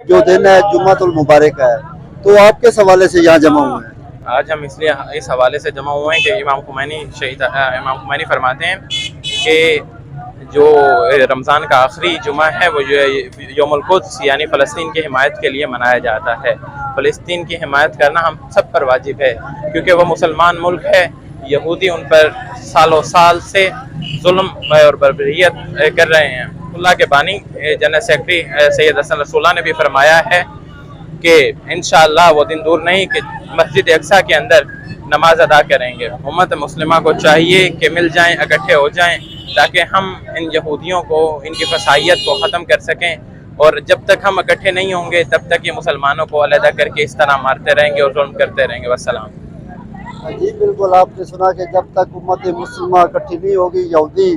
जो दिन है जुम्मतुल मुबारक है, तो आप किस हवाले से यहाँ जमा हुए हैं? आज हम इसलिए इस हवाले से जमा हुए हैं कि इमाम खुमैनी फरमाते हैं कि जो रमज़ान का आखिरी जुमा है वो जो यौमुल कुद्स यानी फ़लस्तीन की हिमायत के लिए मनाया जाता है। फ़लस्तीन की हिमायत करना हम सब पर वाजिब है, क्योंकि वह मुसलमान मुल्क है। यहूदी उन पर सालों साल से जुल्म और बर्बरियत कर रहे हैं। अल्लाह के बानी जनरल सेक्रेटरी सैयद हसन रसूलुल्लाह ने भी फरमाया है कि इंशाअल्लाह वो दिन दूर नहीं कि मस्जिद अक्सा के अंदर नमाज अदा करेंगे। उम्मत मुस्लिमा को चाहिए कि मिल जाएं, इकट्ठे हो जाएं, ताकि हम इन यहूदियों को, इनकी फसाइयत को ख़त्म कर सकें। और जब तक हम इकट्ठे नहीं होंगे तब तक ये मुसलमानों को अलहदा करके इस तरह मारते रहेंगे और जुल्म करते रहेंगे। वस्सलाम। जी बिल्कुल, आपने सुना कि जब तक उम्मत मुस्लिमा इकट्ठी नहीं होगी, यहूदी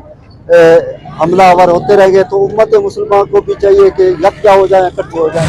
हमलावर होते रहेंगे, तो उम्मत मुसलमान को भी चाहिए कि यकजा हो जाए, इकट्ठे हो जाए।